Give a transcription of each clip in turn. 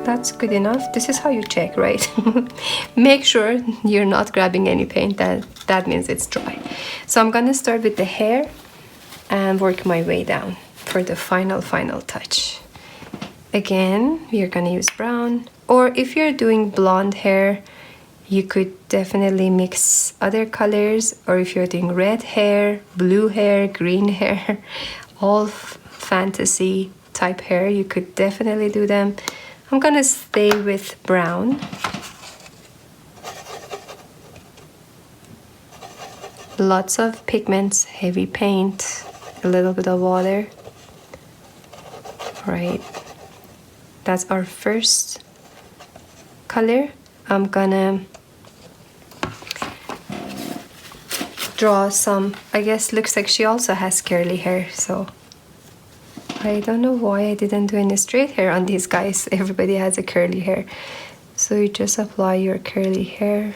that's good enough. This is how you check, right? Make sure you're not grabbing any paint, that means it's dry. So I'm gonna start with the hair and work my way down for the final touch. Again, we're gonna use brown, or if you're doing blonde hair, you could definitely mix other colors, or if you're doing red hair, blue hair, green hair, all fantasy type hair, you could definitely do them. I'm gonna stay with brown. Lots of pigments, heavy paint, a little bit of water. Right, that's our first color. I'm gonna draw some, I guess looks like she also has curly hair, so I don't know why I didn't do any straight hair on these guys. Everybody has a curly hair. So you just apply your curly hair.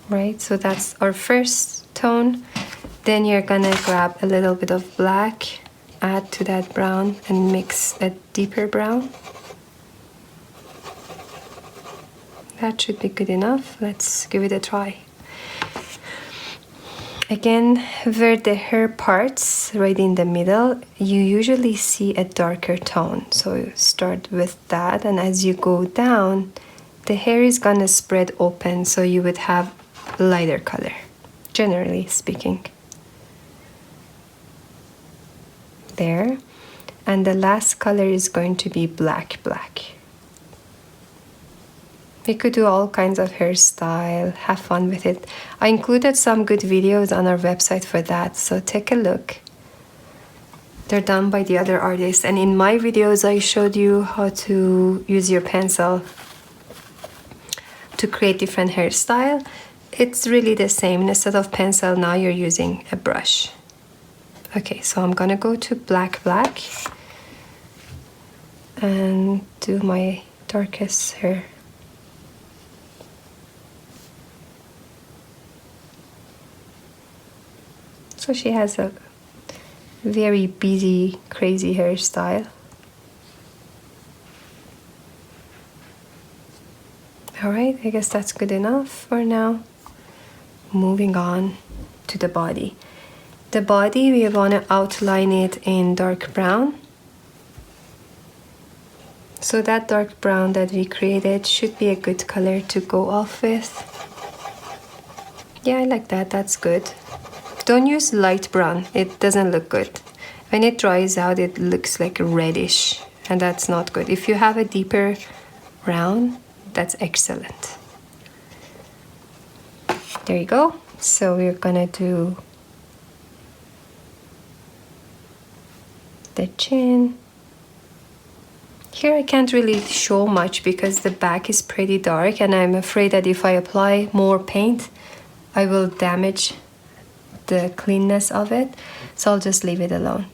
Right, so that's our first tone. Then you're gonna grab a little bit of black, add to that brown, and mix a deeper brown. That should be good enough. Let's give it a try. Again, where the hair parts, right in the middle, you usually see a darker tone. So start with that, and as you go down, the hair is gonna spread open, so you would have lighter color, generally speaking. There, and the last color is going to be black. We could do all kinds of hairstyle, have fun with it. I included some good videos on our website for that, so take a look. They're done by the other artists, and in my videos I showed you how to use your pencil to create different hairstyle. It's really the same. Instead of pencil, now you're using a brush. Okay, so I'm gonna go to black and do my darkest hair. So she has a very busy, crazy hairstyle. Alright, I guess that's good enough for now. Moving on to the body. The body, we want to outline it in dark brown. So that dark brown that we created should be a good color to go off with. Yeah, I like that, that's good. Don't use light brown, it doesn't look good. When it dries out, it looks like reddish, and that's not good. If you have a deeper brown, that's excellent. There you go. So we're gonna do the chin. Here I can't really show much because the back is pretty dark, and I'm afraid that if I apply more paint, I will damage the cleanness of it. So I'll just leave it alone.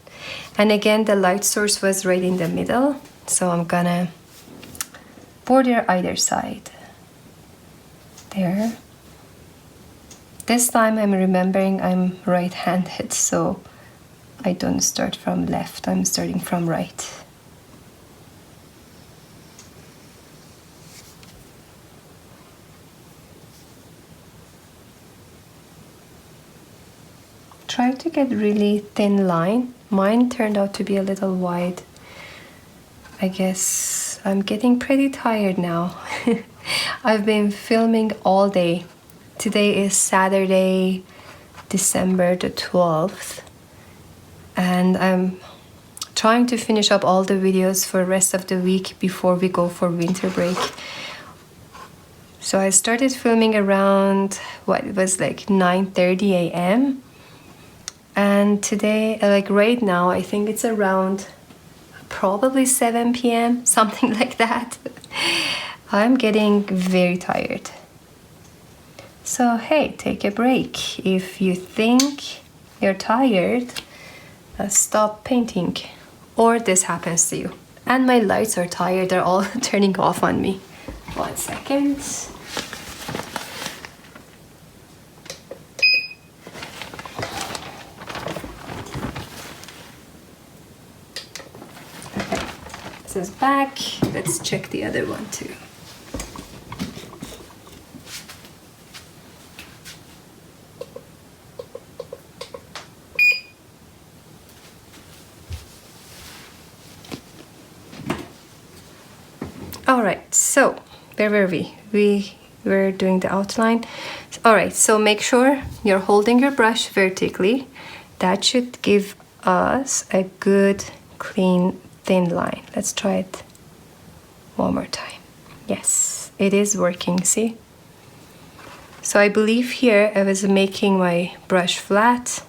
And again, the light source was right in the middle, so I'm gonna border either side. There. This time I'm remembering I'm right-handed, so I don't start from left, I'm starting from right. Try to get really thin line. Mine turned out to be a little wide. I guess I'm getting pretty tired now. I've been filming all day. Today is Saturday, December the 12th. And I'm trying to finish up all the videos for the rest of the week before we go for winter break. So I started filming around, what, it was like 9:30 a.m. And today, like right now, I think it's around probably 7 p.m., something like that. I'm getting very tired. So hey, take a break. If you think you're tired, stop painting, or this happens to you. And my lights are tired, they're all turning off on me. 1 second. Okay, this is back. Let's check the other one too. All right, so where were we? We were doing the outline. All right, so make sure you're holding your brush vertically. That should give us a good, clean, thin line. Let's try it one more time. Yes, it is working, see? So I believe here I was making my brush flat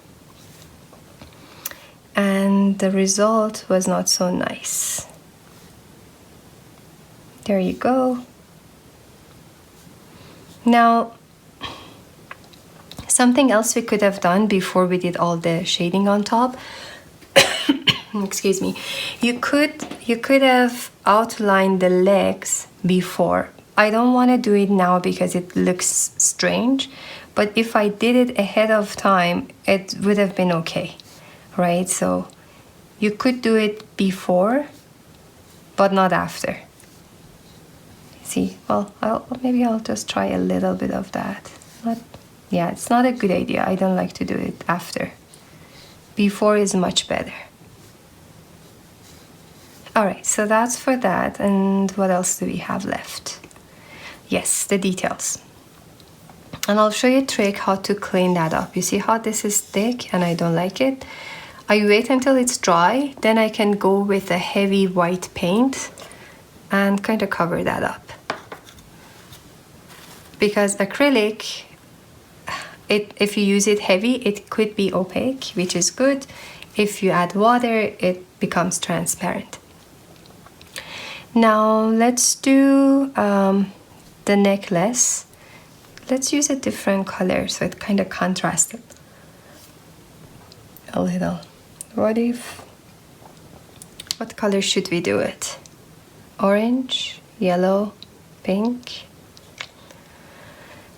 and the result was not so nice. There you go. Now, something else we could have done before we did all the shading on top, excuse me, you could have outlined the legs before. I don't want to do it now because it looks strange, but if I did it ahead of time, it would have been okay, right? So you could do it before, but not after. See, well, maybe I'll just try a little bit of that. Yeah, it's not a good idea. I don't like to do it after. Before is much better. All right, so that's for that. And what else do we have left? Yes, the details. And I'll show you a trick how to clean that up. You see how this is thick and I don't like it? I wait until it's dry, then I can go with a heavy white paint and kind of cover that up. Because acrylic, if you use it heavy, it could be opaque, which is good. If you add water, it becomes transparent. Now let's do the necklace. Let's use a different color so it kind of contrasts it a little. What color should we do it? Orange, yellow, pink?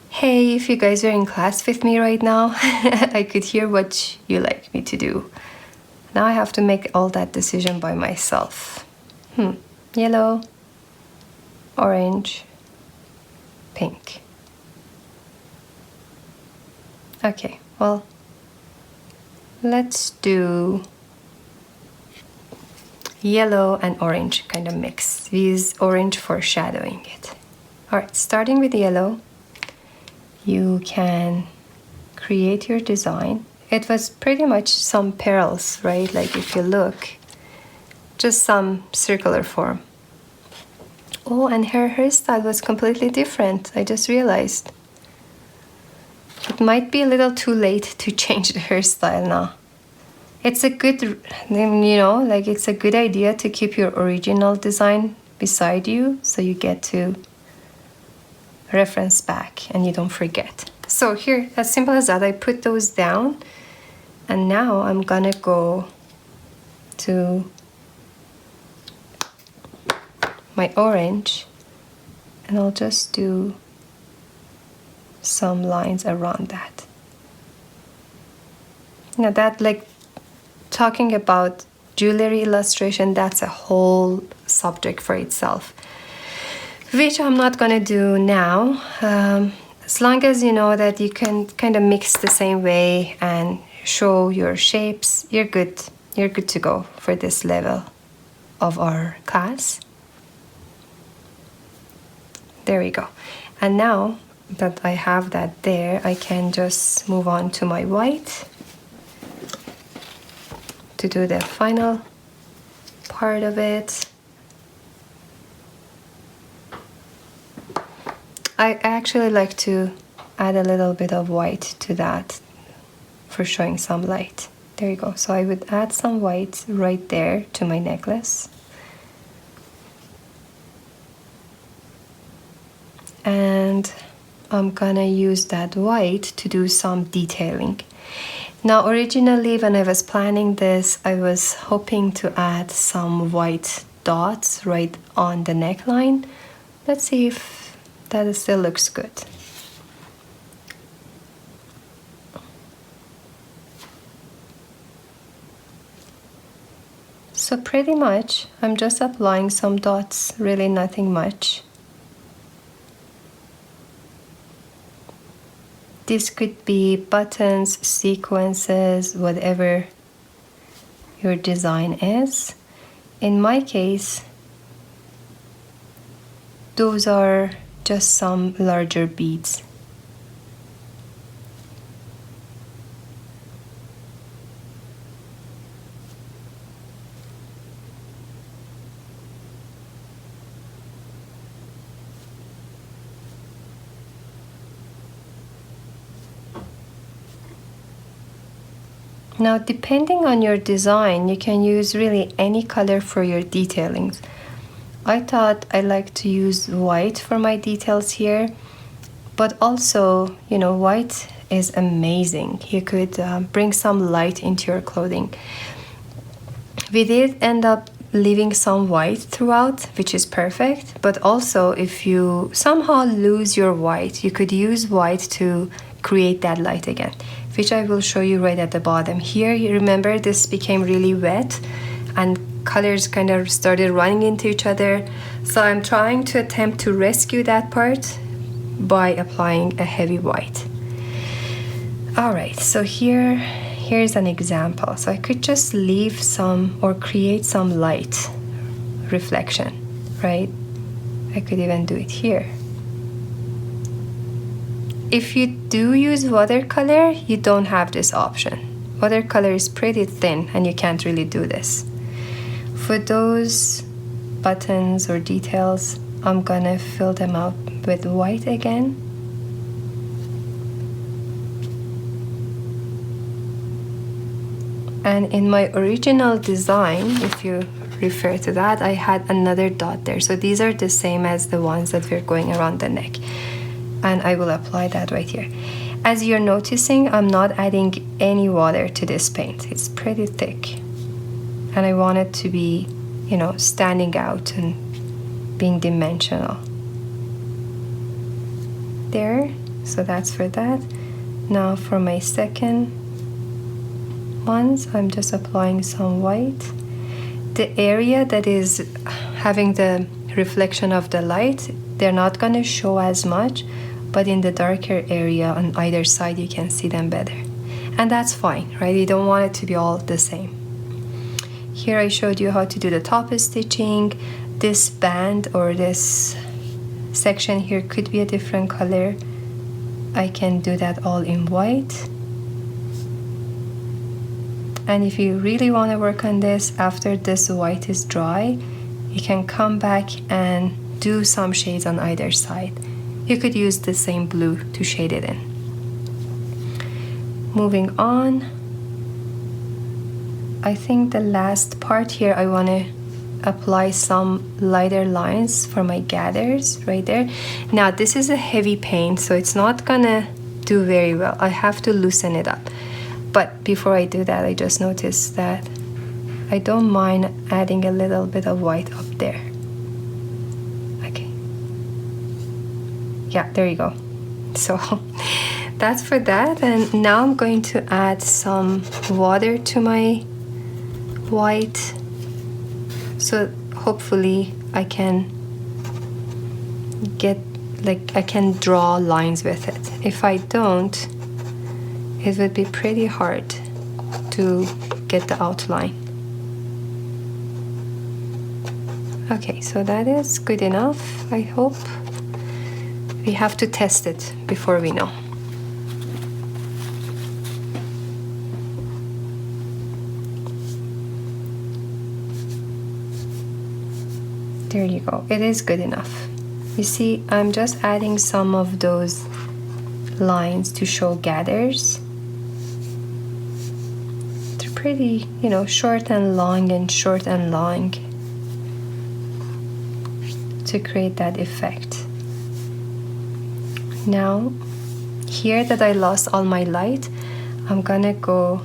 Hey, if you guys are in class with me right now, I could hear what you like me to do. Now I have to make all that decision by myself. Yellow, orange, pink. Okay, well, let's do yellow and orange kind of mix. We use orange for shadowing it. All right, starting with yellow, you can create your design. It was pretty much some pearls, right? Like if you look, just some circular form. Oh, and her hairstyle was completely different. I just realized. It might be a little too late to change the hairstyle now. It's a good, like it's a good idea to keep your original design beside you so you get to reference back and you don't forget. So here, as simple as that, I put those down and now I'm gonna go to my orange and I'll just do some lines around that. Now that, like, talking about jewelry illustration, that's a whole subject for itself, which I'm not gonna do now. As long as you know that you can kind of mix the same way and show your shapes, you're good. You're good to go for this level of our class. There we go. And now that I have that there, I can just move on to my white to do the final part of it. I actually like to add a little bit of white to that for showing some light. There you go. So I would add some white right there to my necklace. And I'm gonna use that white to do some detailing. Now originally when I was planning this, I was hoping to add some white dots right on the neckline, Let's see if that still looks good. So pretty much, I'm just applying some dots, really nothing much. This could be buttons, sequences, whatever your design is. In my case, those are just some larger beads. Now, depending on your design, you can use really any color for your detailings. I thought I like to use white for my details here, but also, you know, white is amazing. You could bring some light into your clothing. We did end up leaving some white throughout, which is perfect, but also if you somehow lose your white, you could use white to create that light again, which I will show you right at the bottom. Here, you remember this became really wet and colors kind of started running into each other. So I'm trying to attempt to rescue that part by applying a heavy white. All right, so here's an example. So I could just leave some or create some light reflection, right? I could even do it here. If you do use watercolor, you don't have this option. Watercolor is pretty thin and you can't really do this. For those buttons or details, I'm gonna fill them up with white again. And in my original design, if you refer to that, I had another dot there. So these are the same as the ones that we're going around the neck. And I will apply that right here. As you're noticing, I'm not adding any water to this paint. It's pretty thick. And I want it to be, you know, standing out and being dimensional. There, so that's for that. Now for my second ones, I'm just applying some white. The area that is having the reflection of the light, they're not going to show as much, but in the darker area on either side you can see them better. And that's fine, right? You don't want it to be all the same. Here I showed you how to do the top stitching. This band or this section here could be a different color. I can do that all in white. And if you really want to work on this after this white is dry, you can come back and do some shades on either side. You could use the same blue to shade it in. Moving on, I think the last part here, I want to apply some lighter lines for my gathers right there. Now this is a heavy paint, so it's not gonna do very well. I have to loosen it up. But before I do that, I just noticed that I don't mind adding a little bit of white up there. Okay. Yeah, there you go. So that's for that. And now I'm going to add some water to my white. So hopefully I can get, like, I can draw lines with it. If I don't, it would be pretty hard to get the outline. Okay, so that is good enough, I hope. We have to test it before we know. There you go, it is good enough. You see, I'm just adding some of those lines to show gathers. Pretty, you know, short and long and short and long to create that effect. Now, here that I lost all my light, I'm gonna go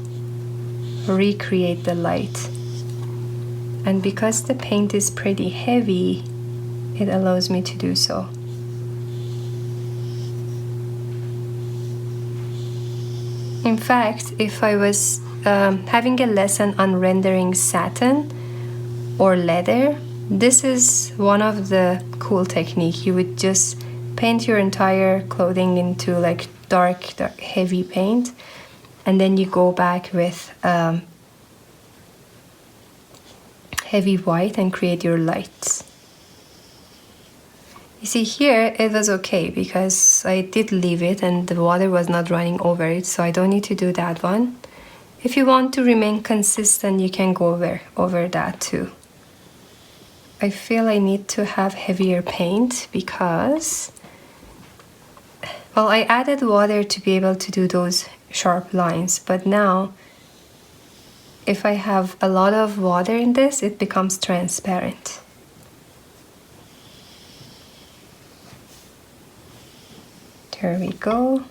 recreate the light. And because the paint is pretty heavy, it allows me to do so. In fact, if I was having a lesson on rendering satin or leather, this is one of the cool technique. You would just paint your entire clothing into like dark heavy paint, and then you go back with heavy white and create your lights. You see here it was okay because I did leave it and the water was not running over it, so I don't need to do that one. If you want to remain consistent, you can go over that too. I feel I need to have heavier paint because, well, I added water to be able to do those sharp lines, but now if I have a lot of water in this, it becomes transparent. There we go.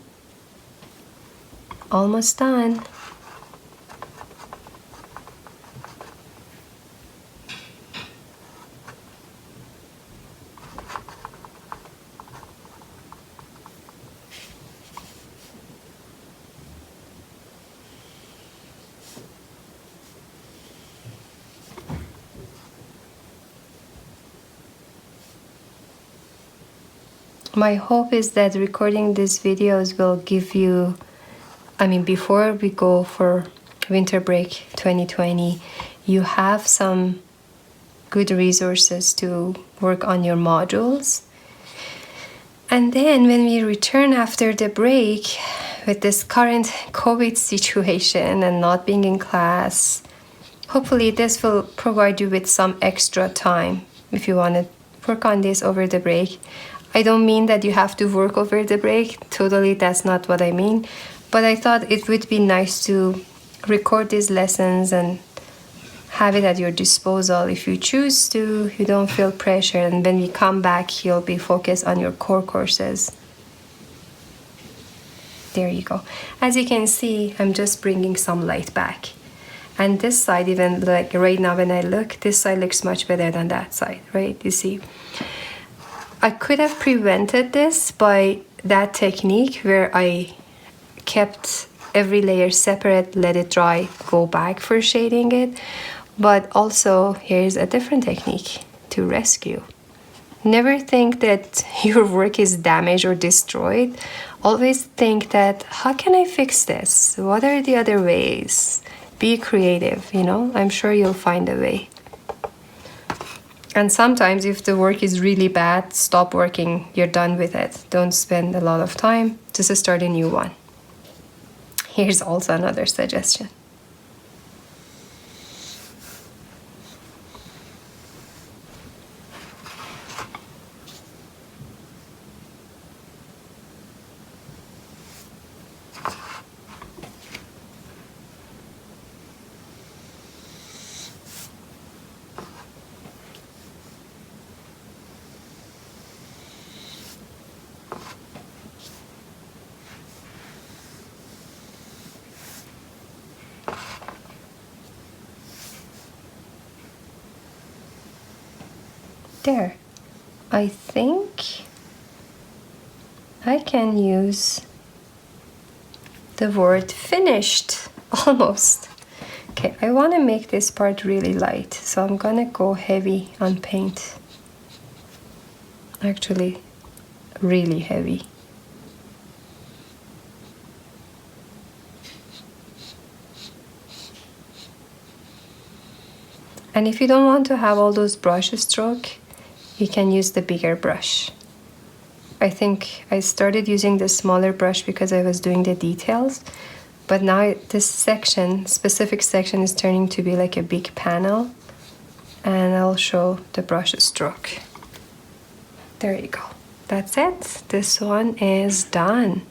Almost done. My hope is that recording these videos will give you, before we go for winter break 2020, you have some good resources to work on your modules. And then when we return after the break, with this current COVID situation and not being in class, hopefully this will provide you with some extra time if you want to work on this over the break. I don't mean that you have to work over the break, totally, that's not what I mean, but I thought it would be nice to record these lessons and have it at your disposal if you choose to. You don't feel pressure, and when you come back you'll be focused on your core courses. There you go. As you can see, I'm just bringing some light back, and this side, even like right now when I look, this side looks much better than that side, right? You see, I could have prevented this by that technique where I kept every layer separate, let it dry, go back for shading it. But also, here's a different technique to rescue. Never think that your work is damaged or destroyed. Always think that, how can I fix this? What are the other ways? Be creative, I'm sure you'll find a way. And sometimes if the work is really bad, stop working, you're done with it. Don't spend a lot of time, just start a new one. Here's also another suggestion. There, I think I can use the word finished, almost. Okay, I want to make this part really light, so I'm gonna go heavy on paint. Actually, really heavy. And if you don't want to have all those brush strokes, you can use the bigger brush. I think I started using the smaller brush because I was doing the details, but now this specific section is turning to be like a big panel, and I'll show the brush stroke. There you go. That's it. This one is done.